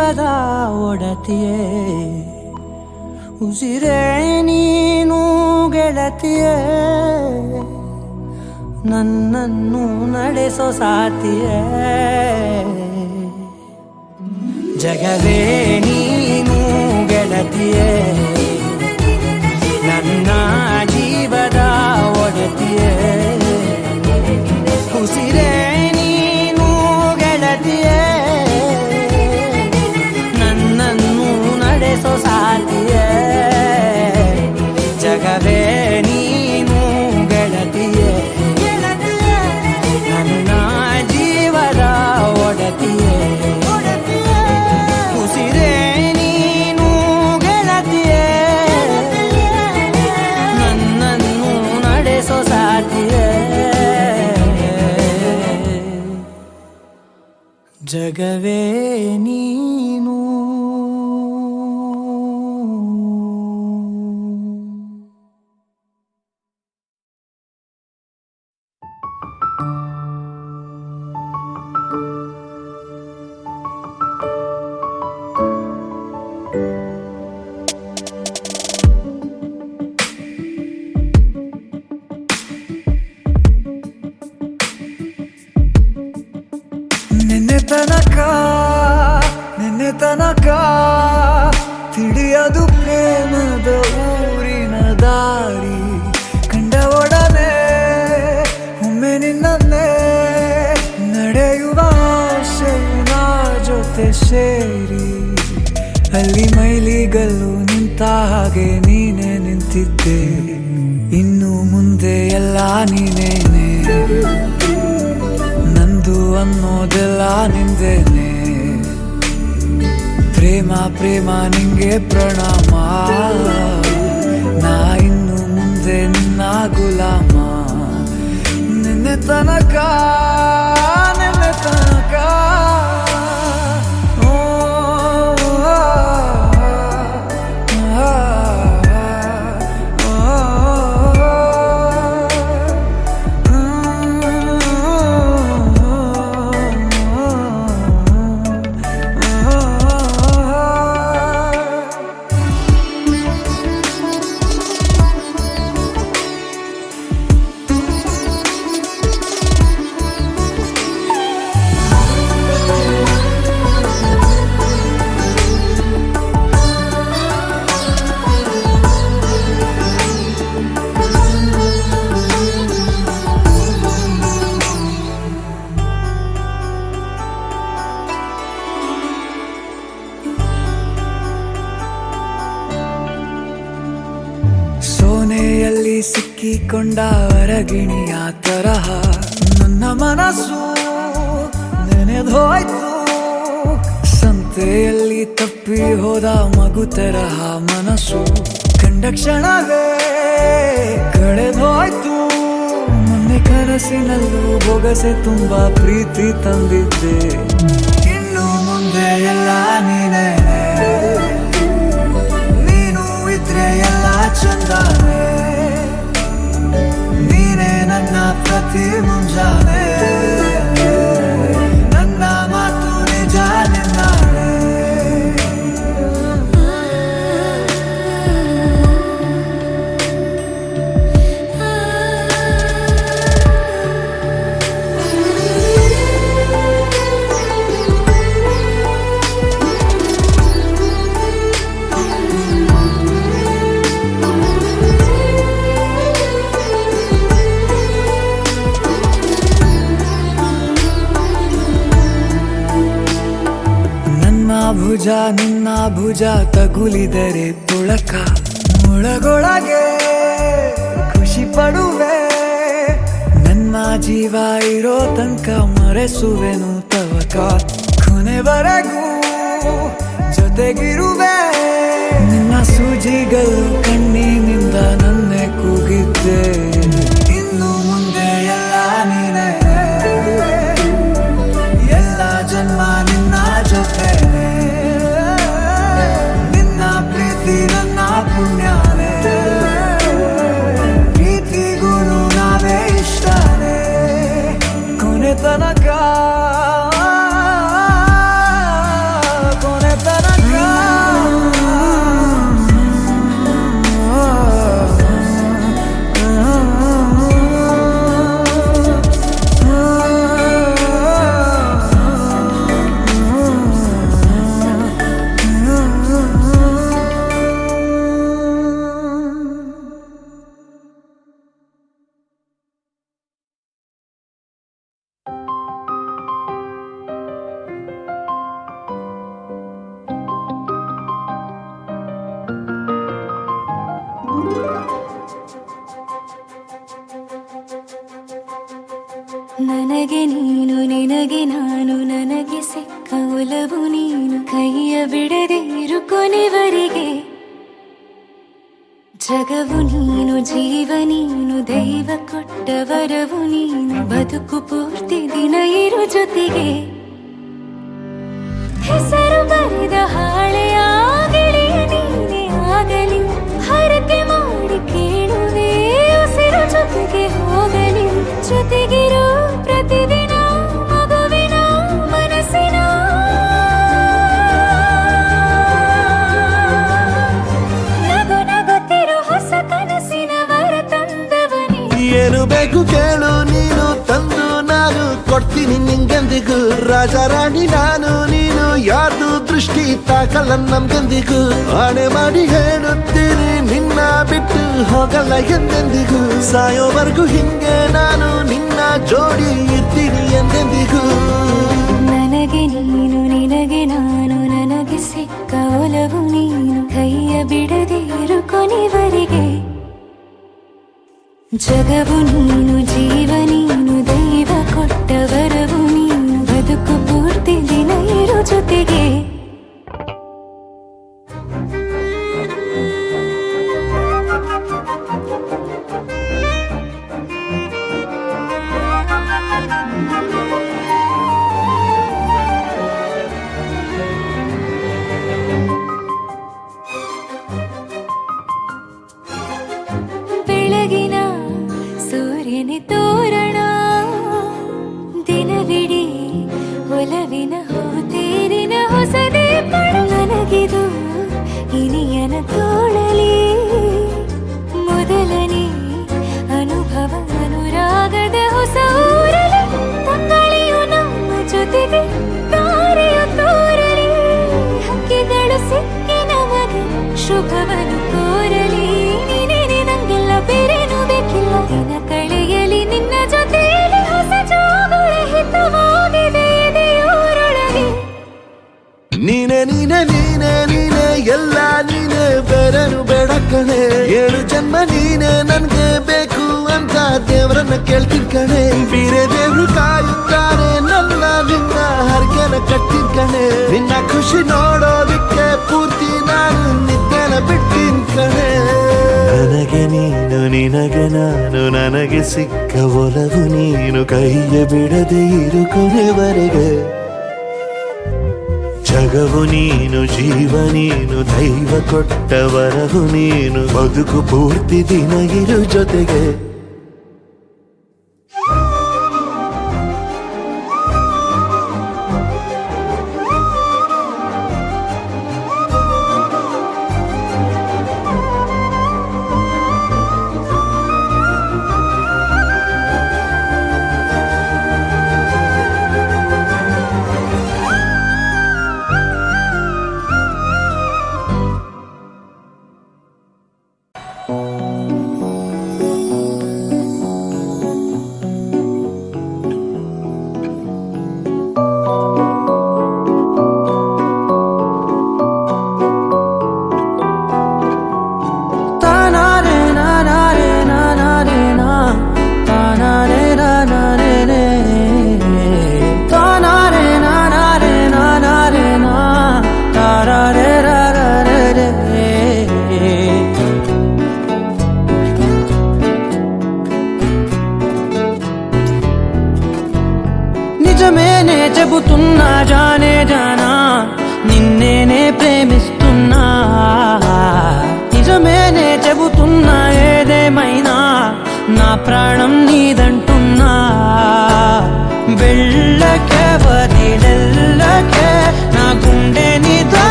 ಜೀವದ ಒಡತಿಯೇ ಉಸಿರೇ ನೀನು ಗೆಳತಿಯೇ ನನ್ನನ್ನು ನಡೆಸೋ ಸಾತಿಯೇ ಜಗವೇ ನೀನು ಗೆಳತಿಯೇ ನನ್ನ ಜೀವದ ಒಡತಿಯೇ ಉಸಿರೇ ನೀನು ಗೆಳತಿಯೇ ನನ್ನನ್ನು ನಡೆಸೋ ಸಾತಿಯೇ ಜಗವೇ ನೀನು ಗೆಳತಿಯೇ ನನ್ನ ಜೀವದ ಒಡತಿಯೇ ಉಸಿರೇ ನೀನು ಗೆಳತಿಯೇ ನನ್ನನ್ನು ನಡೆಸೋ ಸಾತಿಯೇ ಜಗವೇ ನೀನು ನಿನ್ನೆ ತನಕ ತಿಳಿಯದು ಪ್ರೇಮದ ಊರಿನ ದಾರಿ ಕಂಡ ಒಡನೆ ಒಮ್ಮೆ ನಿನ್ನೇ ನಡೆಯುವ ಆಸೆಯ ಜೊತೆ ಸೇರಿ ಅಲ್ಲಿ ಮೈಲಿಗಲ್ಲು ನಿಂತ ಹಾಗೆ ನೀನೇ ನಿಂತಿದ್ದೆ ಇನ್ನು ಮುಂದೆ ಎಲ್ಲ ನೀನೇನೆ ನಂದು ಅನ್ನೋದೆಲ್ಲ ನಿಂದೇನೆ ಪ್ರೇಮ ಪ್ರೇಮ ನಿಂಗೆ ಪ್ರಣಾಮ ನಾ ಇನ್ನು ಮುಂದೆ ನಿನ್ನ ಗುಲಾಮ ನಿನ್ನೆ ತನಕ ಸೋನೆಯಲ್ಲಿ ಸಿಕ್ಕಿಕೊಂಡ ಅರಗಿಣಿಯ ತರಹ ನನ್ನ ಮನಸ್ಸು ನೆನೆದೋಯ್ತು ಸಂತೆಯಲ್ಲಿ ತಪ್ಪಿ ಹೋದ ಮಗು ತರಹ ಮನಸ್ಸು ಕಂಡ ಕ್ಷಣವೇ ಕಳೆದೋಯ್ತು ಮೊನ್ನೆ ಕನಸಿನಲ್ಲೂ ಬೊಗಸೆ ತುಂಬಾ ಪ್ರೀತಿ ತಂದಿದ್ದೆ ಇನ್ನು ಮುಂದೆ ಎಲ್ಲ ನೀನೇ ಎಲ್ಲ ಚಂದಾನೆ ನೀನೇ ನನ್ನ ಪ್ರತಿ ಮುಂಜಾನೆ ನನ್ನ ಮಾತು ನಿಜ ನಿನ್ನಾಳೆ ಭುಜ ನಿನ್ನ ಭುಜ ತಗುಲಿದರೆ ತುಳಕ ಮುಳಗೊಳಗೆ ಖುಷಿ ಪಡುವೆ ನನ್ನ ಜೀವ ಇರೋ ತನಕ ಮರೆಸುವೆನು ತವಕ ಕೊನೆವರೆಗೂ ಜೊತೆಗಿರುವೆ ನಿನ್ನ ಸೂಜಿಗಳು ಕಣ್ಣಿನಿಂದ ನನ್ನೆ ಕೂಗಿದ್ದೆ ಇನ್ನು ಮುಂದೆ ಎಲ್ಲ ನೀನೇ ಎಲ್ಲ ಜನ್ಮ ನಿನ್ನ ಜೊತೆ ನನ್ನ ಪುಣ್ಯನೇ ಪ್ರೀತಿಗೂ ನಾವೇ ಇಷ್ಟನೇ ಕೊನೆ ತನಕ ಕೊನೆ ಒಲವು ನೀನು ಕೈಯ ಬಿಡದೆ ಇರು ಕೊನೆವರೆಗೆ ಜಗವು ನೀನು ಜೀವ ನೀನು ದೈವ ಕೊಟ್ಟ ವರವು ನೀನು ಬದುಕು ಪೂರ್ತಿ ದಿನ ಇರು ಜೊತೆಗೆ ಹೆಸರು ಬರೆದ ಹಾಳೆಯಾಗಲಿ ನೀನೇ ಆಗಲಿ ಹರಕೆ ಮಾಡಿ ಕೇಳುವೆ ಉಸಿರು ಜೊತೆಗೆ ಹೋಗಲಿ ಜೊತೆಗಿರೋ ಪ್ರತಿದಿನ ಮಗುವಿನ ಮನಸ್ಸಿನ ನಗು ನಗುತ್ತಿರೋ ಹೊಸ ಕನಸಿನ ವರ ತಂದವನೇ ಏನು ಬೇಕು ಕೇಳು ನೀನು ತಂದು ನಾನು ಕೊಡ್ತೀನಿ ನಿಂಗೆಂದಿಗೂ ರಾಜ ರಾಣಿ ನಾನು ನೀನು ಯಾರ್ದು ದೃಷ್ಟಿ ತಾಕಲ್ಲ ನಮ್ಗೆಂದಿಗೂ ಆಣೆ ಮಾಡಿ ಹೇಳುತ್ತೀನಿ ನಿನ್ನ ಬಿಟ್ಟು ಹೋಗಲ್ಲ ಎಂದೆಂದಿಗೂ ಸಾಯೋವರೆಗೂ ಹಿಂಗೆ ನಾನು ನಿನ್ನ ಜೋಡಿ ಇರ್ತೀನಿ ಎಂದೆಂದಿಗೂ ನನಗೆ ನೀನು ನಿನಗೆ ನಾನು ನನಗೆ ಸಿಕ್ಕ ಒಲವು ನೀನು ಕೈಯ ಬಿಡದೆ ಇರು ಕೊನೆವರೆಗೆ ಜಗವು ನೀನು ಜೀವ ನೀನು ದೈವ ಕೊಟ್ಟ ವರವು ನೀನು ಬದುಕು ಪೂರ್ತಿ ದಿನ ಇರು ಜೊತೆಗೆ ಬೆಳಗಿನ ಸೂರ್ಯನ ತೋರಣ ದಿನವಿಡೀ ಒಲವಿನ ಹೋತೇರಿನ ಹೊಸದೇ ಪಡ ನನಗಿದು ಇನಿಯನ ತೋಳಲಿ ಮೊದಲನೇ ಅನುಭವ ಅನುರಾಗದ ಹೊಸ ಊರಲಿ ತಂಗಳಿಯು ನಮ್ಮ ಜೊತೆಗೆ ತಾರೆಯು ತೋರಲಿ ಹಕ್ಕಿಗಳು ಸಿಕ್ಕಿ ನಮಗೆ ಶುಭವನ್ನು ಕೋರಲಿ ಬೇರೇನು ಬೇಕಿಲ್ಲ ದಿನ ಕಳೆಯಲಿ ನಿನ್ನ ಜೊತೆಯಲ್ಲಿ ಹೊಸ ಜೋಗುಳ ಹಿತವಾಗಿದೆ ಎದೆಯೂರೊಳಗೆ ನೀನೆ ನೀನೆ ನೀನೆ ನೀನೆ ಎಲ್ಲ ನೀನೆ ಬೇರೆನು ಬೇಡ ಕಣೆ 7 ಜನ್ಮ ನೀನೆ ನನ್ಗೆ ಬೇಕು ಅಂತ ದೇವರನ್ನ ಕೇಳ್ತೀನಿ ಕಣೆ ಬೇರೆ ದೇವ್ರು ಕಾಯುತ್ತಾರೆ ನನ್ನ ನಿನ್ನ ಹರಕೆನ ಕಟ್ಟಿನ ಕಣೆ ನಿನ್ನ ಖುಷಿ ನೋಡೋದಕ್ಕೆ ಪೂರ್ತಿ ನಾನು ನಿದ್ದೆನ ಬಿಟ್ಟಿನ್ ಕಣೆ ನನಗೆ ನೀನು ನಿನಗೆ ನಾನು ನನಗೆ ಸಿಕ್ಕ ಒಲವು ನೀನು ಕೈಯ ಬಿಡದೆ ಇರು ಕೊನೆವರೆಗೆ ಜಗವು ನೀನು ಜೀವ ನೀನು ದೈವ ಕೊಟ್ಟ ವರವು ನೀನು ಬದುಕು ಪೂರ್ತಿ ದಿನ ಇರು ಜೊತೆಗೆ